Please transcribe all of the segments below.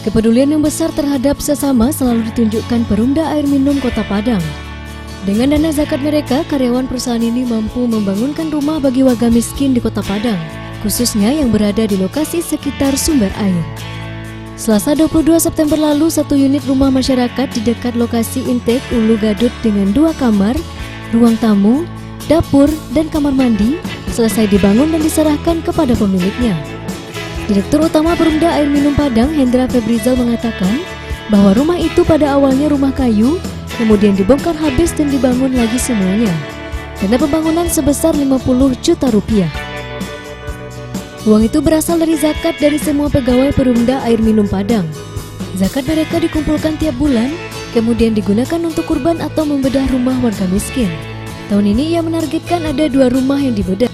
Kepedulian yang besar terhadap sesama selalu ditunjukkan Perumda Air Minum Kota Padang. Dengan dana zakat mereka, karyawan perusahaan ini mampu membangunkan rumah bagi warga miskin di Kota Padang, khususnya yang berada di lokasi sekitar sumber air. Selasa 22 September lalu, satu unit rumah masyarakat di dekat lokasi intake Ulu Gadut dengan 2 kamar, ruang tamu, dapur, dan kamar mandi selesai dibangun dan diserahkan kepada pemiliknya. Direktur Utama Perumda Air Minum Padang, Hendra Febrizal, mengatakan bahwa rumah itu pada awalnya rumah kayu, kemudian dibongkar habis dan dibangun lagi semuanya. Dana pembangunan sebesar 50 juta rupiah. Uang itu berasal dari zakat dari semua pegawai Perumda Air Minum Padang. Zakat mereka dikumpulkan tiap bulan, kemudian digunakan untuk kurban atau membedah rumah warga miskin. Tahun ini ia menargetkan ada 2 rumah yang dibedah.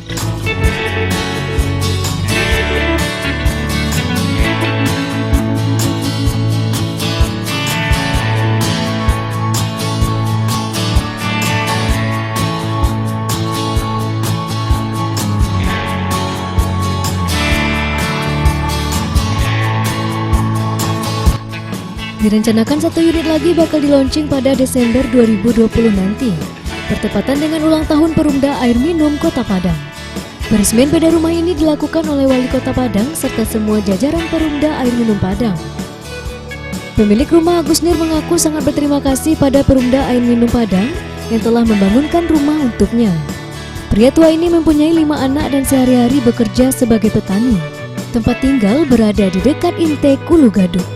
Direncanakan 1 unit lagi bakal dilaunching pada Desember 2020 nanti, bertepatan dengan ulang tahun Perumda Air Minum Kota Padang. Peresmian beda rumah ini dilakukan oleh Wali Kota Padang serta semua jajaran Perumda Air Minum Padang. Pemilik rumah Agus Nir mengaku sangat berterima kasih pada Perumda Air Minum Padang yang telah membangunkan rumah untuknya. Pria tua ini mempunyai 5 anak dan sehari-hari bekerja sebagai petani. Tempat tinggal berada di dekat intake Ulu Gadut.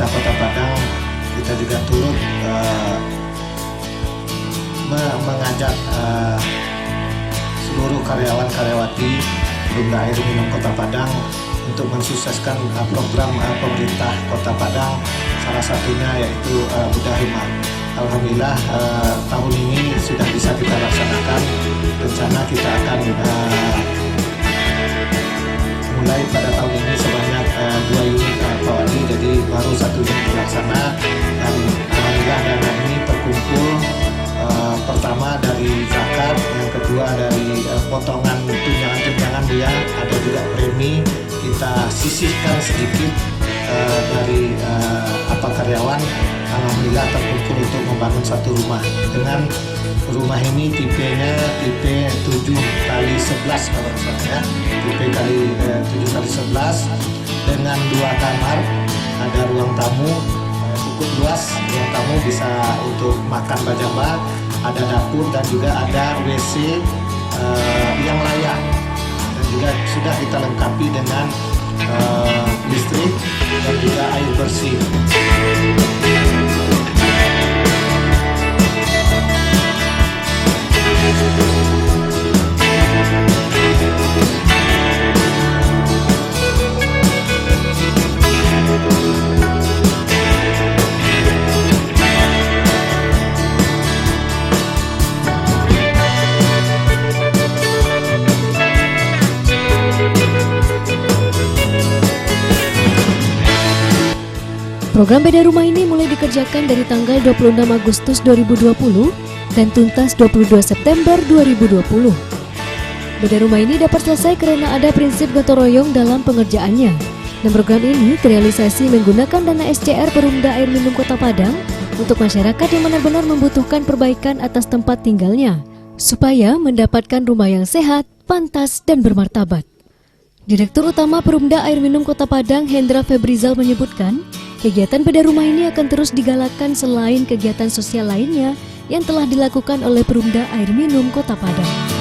Kota Padang, kita juga turut mengajak seluruh karyawan-karyawati Perumda Air Minum Kota Padang untuk mensukseskan program pemerintah Kota Padang, salah satunya yaitu bedah rumah. Alhamdulillah tahun ini sudah bisa kita laksanakan. Rencana kita akan mulai pada tahun ini sebanyak 2 unit Pak Wali, jadi baru 1 unit terlaksana, dan alhamdulillah dana ini terkumpul pertama dari zakat, yang kedua dari potongan tunjangan-tunjangan dia, ada juga premi, kita sisihkan sedikit dari karyawan. Alhamdulillah terkumpul untuk membangun 1 rumah. Dengan rumah ini tipenya tipe 7x11 kalau misalnya, tipe 7x11 dengan 2 kamar, ada ruang tamu cukup luas, ruang tamu bisa untuk makan bajamba, ada dapur dan juga ada WC yang layak, dan juga sudah kita lengkapi dengan listrik dan juga air bersih. Program beda rumah ini mulai dikerjakan dari tanggal 26 Agustus 2020 dan tuntas 22 September 2020. Beda rumah ini dapat selesai karena ada prinsip gotong royong dalam pengerjaannya. Dan program ini terrealisasi menggunakan dana SCR Perumda Air Minum Kota Padang untuk masyarakat yang benar-benar membutuhkan perbaikan atas tempat tinggalnya, supaya mendapatkan rumah yang sehat, pantas, dan bermartabat. Direktur Utama Perumda Air Minum Kota Padang, Hendra Febrizal, menyebutkan kegiatan beda rumah ini akan terus digalakkan selain kegiatan sosial lainnya yang telah dilakukan oleh Perumda Air Minum Kota Padang.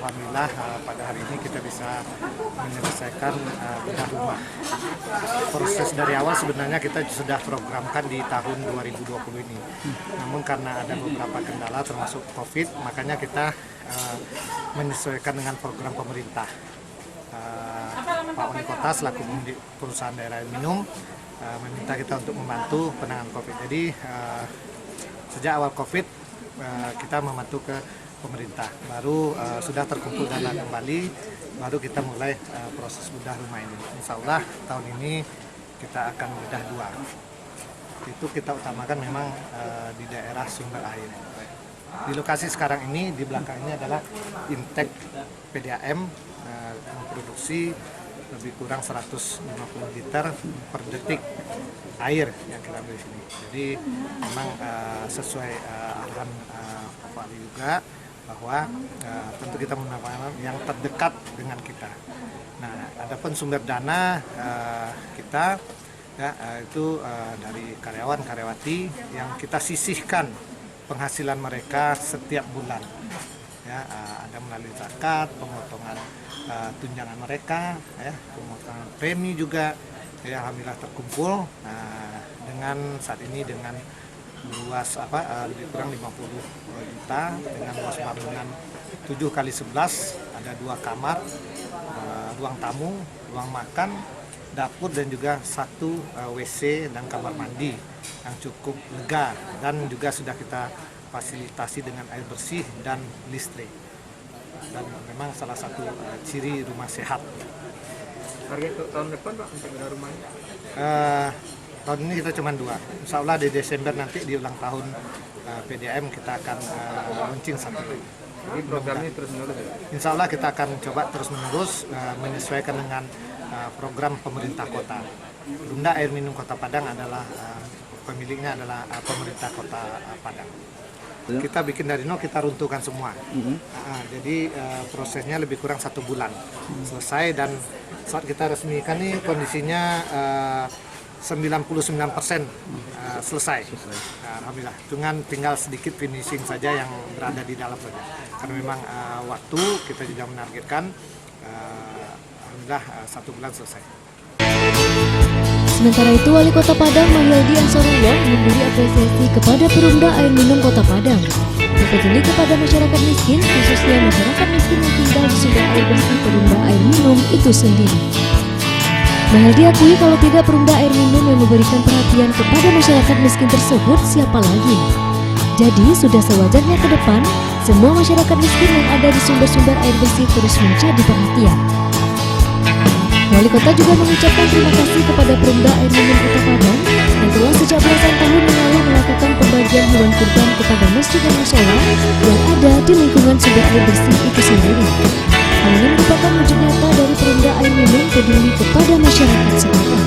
Alhamdulillah pada hari ini kita bisa menyelesaikan bedah rumah. Proses dari awal sebenarnya kita sudah programkan di tahun 2020 ini. Namun karena ada beberapa kendala termasuk COVID, makanya kita menyesuaikan dengan program pemerintah. Pak Wali Kota selaku perusahaan daerah air minum meminta kita untuk membantu penanganan COVID. Jadi sejak awal COVID kita membantu ke pemerintah, baru sudah terkumpul dana kembali, baru kita mulai proses bedah rumah ini. Insya Allah tahun ini kita akan bedah 2. Itu kita utamakan memang di daerah sumber air. Di lokasi sekarang ini, di belakang ini adalah Intek PDAM memproduksi lebih kurang 150 liter per detik air yang kita ambil di sini. Jadi memang sesuai arahan Pak Ali juga, bahwa tentu kita menggunakan yang terdekat dengan kita. Nah, adapun sumber dana kita itu dari karyawan-karyawati yang kita sisihkan penghasilan mereka setiap bulan. Ya, ada melalui zakat, pemotongan tunjangan mereka, ya, pemotongan premi juga. Ya, alhamdulillah terkumpul dengan saat ini dengan luas lebih kurang 50 juta dengan luas bangunan 7x11, ada 2 kamar, ruang tamu, ruang makan, dapur dan juga 1 WC dan kamar mandi yang cukup lega, dan juga sudah kita fasilitasi dengan air bersih dan listrik. Dan memang salah satu ciri rumah sehat. Target tahun depan Pak untuk bedah rumahnya? Tahun ini kita cuma 2. Insya Allah di Desember nanti di ulang tahun PDAM kita akan launching 1. Jadi program ini terus menerus ya? Insya Allah kita akan coba terus menerus menyesuaikan dengan program pemerintah kota. Perumda Air Minum Kota Padang adalah pemiliknya adalah pemerintah Kota Padang. Kita bikin dari nol, kita runtuhkan semua. Jadi prosesnya lebih kurang 1 bulan selesai, dan saat kita resmikan nih kondisinya 99% selesai. Alhamdulillah, dengan tinggal sedikit finishing saja yang berada di dalam saja. Karena memang waktu kita juga menargetkan alhamdulillah 1 bulan selesai. Sementara itu, Wali Kota Padang Mahyaldi Ansarullah memberi apresiasi kepada Perumda Air Minum Kota Padang, terlebih kepada masyarakat miskin, khususnya masyarakat miskin yang tinggal di sumber air bersih Perumda Air Minum itu sendiri. Mahyaldi akui kalau tidak Perumda Air Minum yang memberikan perhatian kepada masyarakat miskin tersebut, siapa lagi? Jadi sudah sewajarnya ke depan, semua masyarakat miskin yang ada di sumber-sumber air bersih terus menjadi perhatian. Wali Kota juga mengucapkan terima kasih kepada Perumda Air Minum Kota Padang yang telah sejak belasan tahun yang lalu melakukan pembagian hewan kurban kepada masjid dan mushola yang ada di lingkungan sumber air bersih itu sendiri. Hal ini merupakan wujud nyata dari Perumda Air Minum peduli kepada masyarakat sekitar.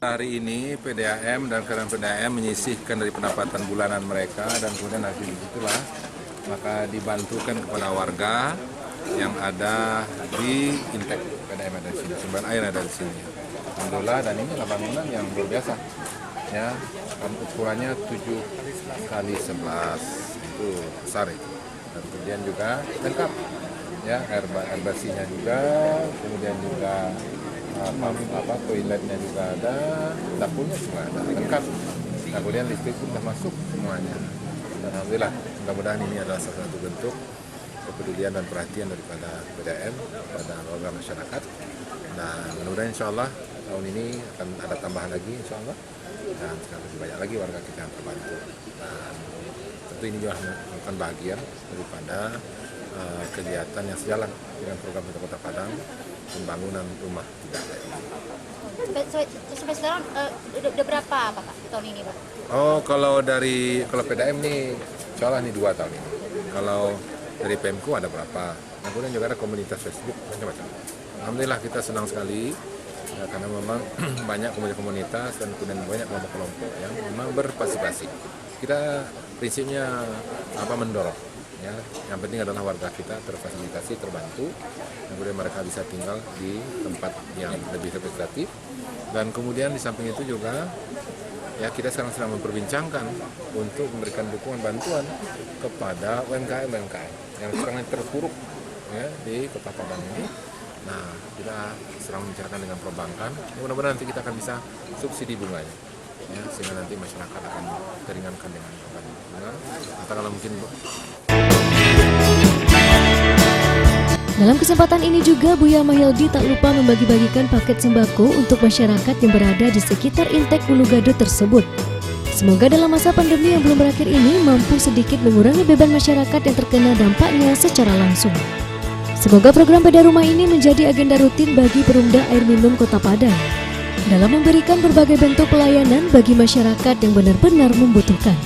Hari ini PDAM dan karyawan PDAM menyisihkan dari pendapatan bulanan mereka, dan kemudian hasil itulah maka dibantukan kepada warga yang ada di Intek PDAM ada di sini, sumber air ada di sini. Alhamdulillah, dan ini adalah bangunan yang luar biasa. Ya, ukurannya 7x11 itu besar itu. Dan kemudian juga lengkap. Ya, air bersihnya juga, kemudian juga toiletnya juga ada, dapurnya juga ada, lengkap. Nah, kemudian listrik pun sudah masuk semuanya. Dan alhamdulillah, mudah-mudahan ini adalah salah satu bentuk kepedulian dan perhatian daripada PDAM pada warga masyarakat. Dan mudah-mudahan insya Allah tahun ini akan ada tambahan lagi insya Allah, dan lebih banyak lagi warga kita yang terbantu. Dan tentu ini juga merupakan bagian daripada kegiatan yang sejalan dengan program pemerintah Kota Padang pembangunan rumah tidak layak. Sampai sekarang udah berapa Pak tahun ini Pak? Oh, kalau PDAM nih insya Allah nih 2 tahun ini. Kalau dari PMK ada berapa? Nah, kemudian juga ada komunitas Facebook, macam-macam. Alhamdulillah kita senang sekali karena memang banyak komunitas dan kemudian banyak kelompok-kelompok yang memang berpartisipasi. Kita prinsipnya mendorong, ya. Yang penting adalah warga kita terfasilitasi, terbantu, kemudian mereka bisa tinggal di tempat yang lebih representatif. Dan kemudian di samping itu juga ya kita sekarang sedang memperbincangkan untuk memberikan dukungan bantuan kepada UMKM yang sekarang terpuruk ya, di Kota Padang ini. Nah, kita sedang membicarakan dengan perbankan. Mudah-mudahan nanti kita akan bisa subsidi bunganya, ya, sehingga nanti masyarakat akan teringankan dengan bunga. Katakanlah mungkin. Dalam kesempatan ini juga Buya Mahyildi tak lupa membagi-bagikan paket sembako untuk masyarakat yang berada di sekitar Intek Ulugadut tersebut. Semoga dalam masa pandemi yang belum berakhir ini mampu sedikit mengurangi beban masyarakat yang terkena dampaknya secara langsung. Semoga program Bedah Rumah ini menjadi agenda rutin bagi Perumda Air Minum Kota Padang dalam memberikan berbagai bentuk pelayanan bagi masyarakat yang benar-benar membutuhkan.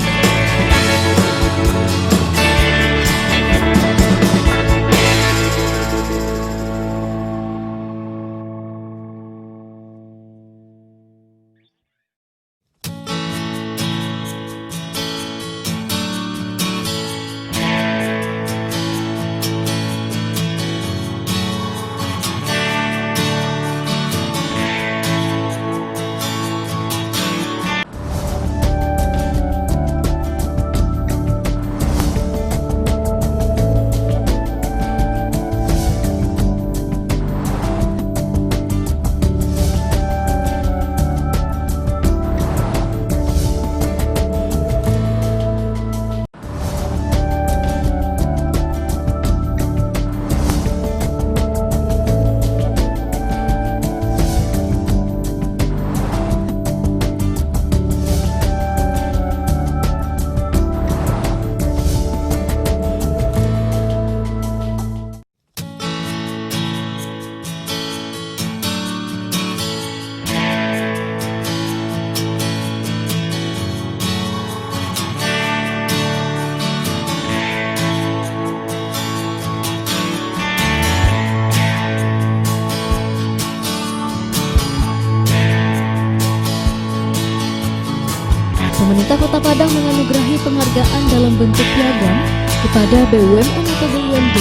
Pemerintah Kota Padang menganugerahi penghargaan dalam bentuk piagam kepada BUMN atau BUMD,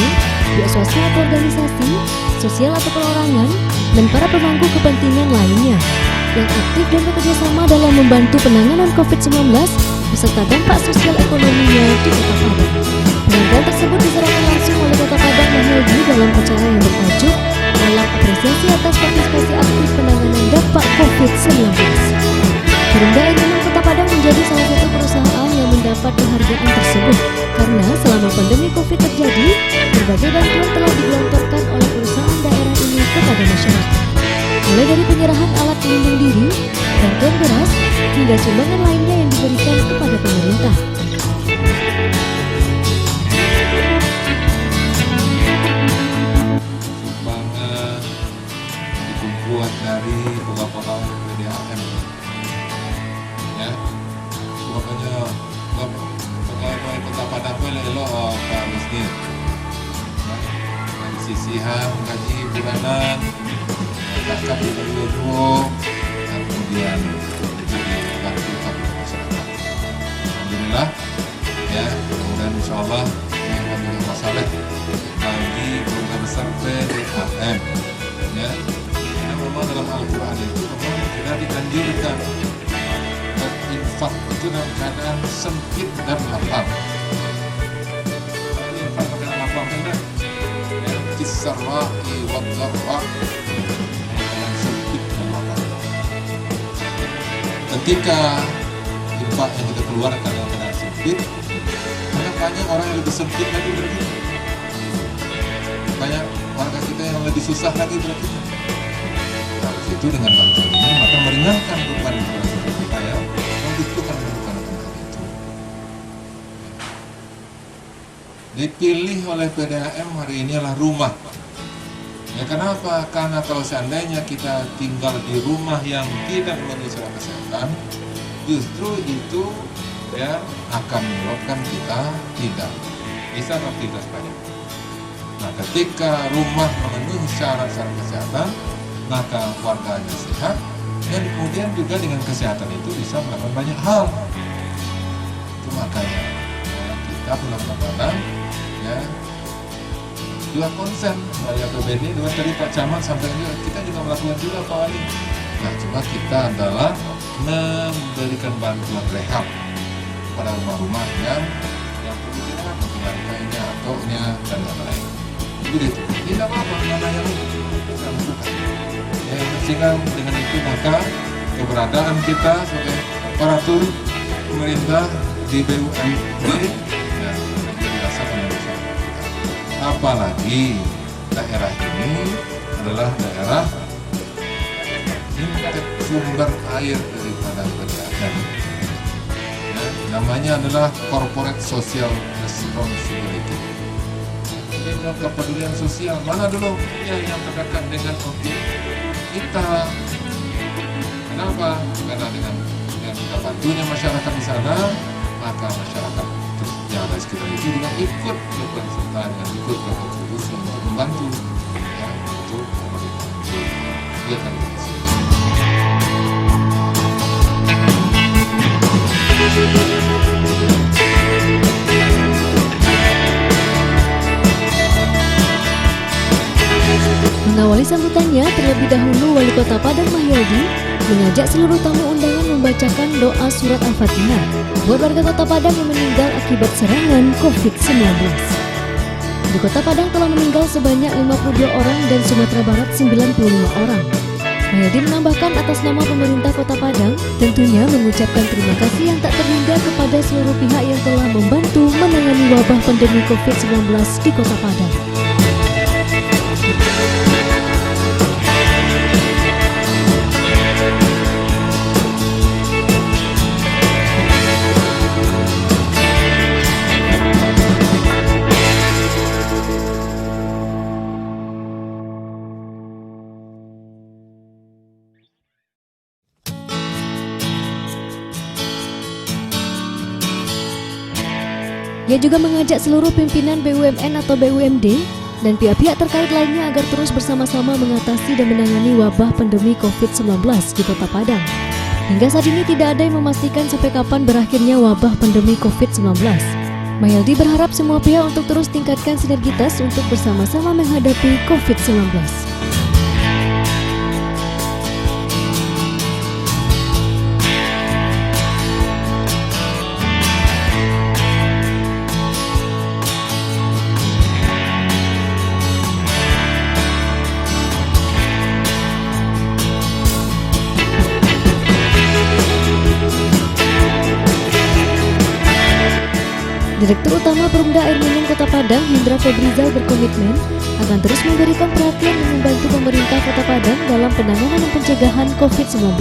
pihak swasta atau organisasi, sosial atau perorangan, dan para pemangku kepentingan lainnya yang aktif dan bekerjasama dalam membantu penanganan COVID-19 beserta dampak sosial ekonominya di Kota Padang. Penghargaan tersebut diserahkan langsung oleh Kota Padang Mahyildi dalam acara yang bertajuk Malam Apresiasi atas Partisipasi Aktif Penanganan Dampak COVID-19. Perumda Air Minum Kota Padang menjadi salah satu perusahaan yang mendapat penghargaan tersebut karena selama pandemi COVID terjadi, berbagai bantuan telah digelontorkan oleh perusahaan daerah ini kepada masyarakat. Mulai dari penyerahan alat pelindung diri, bantuan beras, hingga sumbangan lainnya yang diberikan kepada pemerintah. Sumbangan dibuat dari pegawai PDAM. Ya, makanya pegawai Kota Padang elok harusnya dari sisihan gaji bulanan, zakat dulu, kemudian bantu masyarakat. Alhamdulillah, ya, mudah-mudahan insyaallah ini masalah bagi keluarga besar PDAM. Ya, karena memang dalam Al-Quran itu memang tidak dianjurkan infak itu dalam keadaan sempit dan lapang. Infak dalam lapang benar. Kisarwa'i wa dharra, dalam sempit dan lapang. Ketika infak yang kita keluarkan dalam keadaan sempit, maka banyak orang yang lebih sempit lagi berarti. Banyak warga kita yang lebih susah lagi berarti. Nah, itu dengan bantuan ini maka meringankan beban kita ya. Membutuhkan kebutuhan itu. Dipilih oleh PDAM hari ini adalah rumah. Ya, kenapa? Karena kalau seandainya kita tinggal di rumah yang tidak memenuhi syarat kesehatan, justru itu ya akan menyebabkan kita tidak bisa beraktivitas banyak. Nah, ketika rumah memenuhi syarat-syarat kesehatan, maka warganya sehat, dan kemudian juga dengan kesehatan itu bisa melakukan banyak hal. Itu makanya ya, kita Pulau Kota Padang ya juga konsen dari APBD dengan tadi Pak Camat sampaikan juga, kita juga melakukan juga Pak Wali. Nah, cuma kita adalah memberikan bantuan rehab pada rumah-rumah yang perlu direhab, mungkin lantainya, ataunya, dan lain-lain. Begitu. Tidak apa-apa, namanya kita lakukan. Ya, sehingga dengan itu maka keberadaan kita sebagai aparatur pemerintah di BUMD ya, dirasakan oleh masyarakat kita. Apalagi daerah ini adalah daerah tingkat sumber air daripada berdagang. Ya, namanya adalah corporate social responsibility. Ini adalah kepedulian sosial. Mana dulu ya yang terdekat dengan objek kita? Kenapa? Karena dengan kita bantunya masyarakat di sana, maka masyarakat yang ada di sekitar itu juga ikut berperan serta dengan ikut berkontribusi untuk membantu ya, untuk memberikan kegiatan ini. Mengawali sambutannya, terlebih dahulu Wali Kota Padang Mahyildi mengajak seluruh tamu undangan membacakan doa surat Al-Fatihah buat warga Kota Padang yang meninggal akibat serangan COVID-19. Di Kota Padang telah meninggal sebanyak 52 orang dan Sumatera Barat 95 orang. Mahyildi menambahkan atas nama pemerintah Kota Padang tentunya mengucapkan terima kasih yang tak terhingga kepada seluruh pihak yang telah membantu menangani wabah pandemi COVID-19 di Kota Padang. Ia juga mengajak seluruh pimpinan BUMN atau BUMD dan pihak-pihak terkait lainnya agar terus bersama-sama mengatasi dan menangani wabah pandemi COVID-19 di Kota Padang. Hingga saat ini tidak ada yang memastikan sampai kapan berakhirnya wabah pandemi COVID-19. Mahyildi berharap semua pihak untuk terus tingkatkan sinergitas untuk bersama-sama menghadapi COVID-19. Direktur Utama Perumda Air Minum Kota Padang, Hendra Febrizal berkomitmen akan terus memberikan perhatian dan membantu pemerintah Kota Padang dalam penanganan dan pencegahan COVID-19.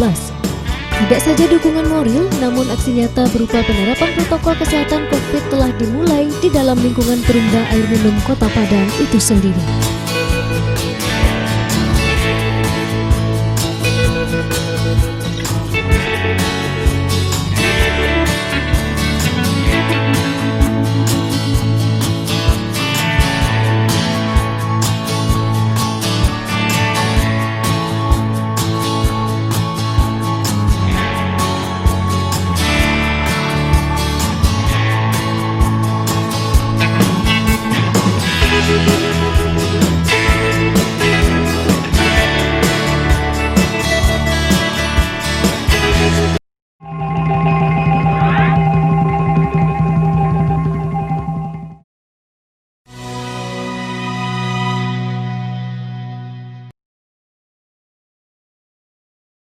Tidak saja dukungan moral, namun aksi nyata berupa penerapan protokol kesehatan COVID telah dimulai di dalam lingkungan Perumda Air Minum Kota Padang itu sendiri.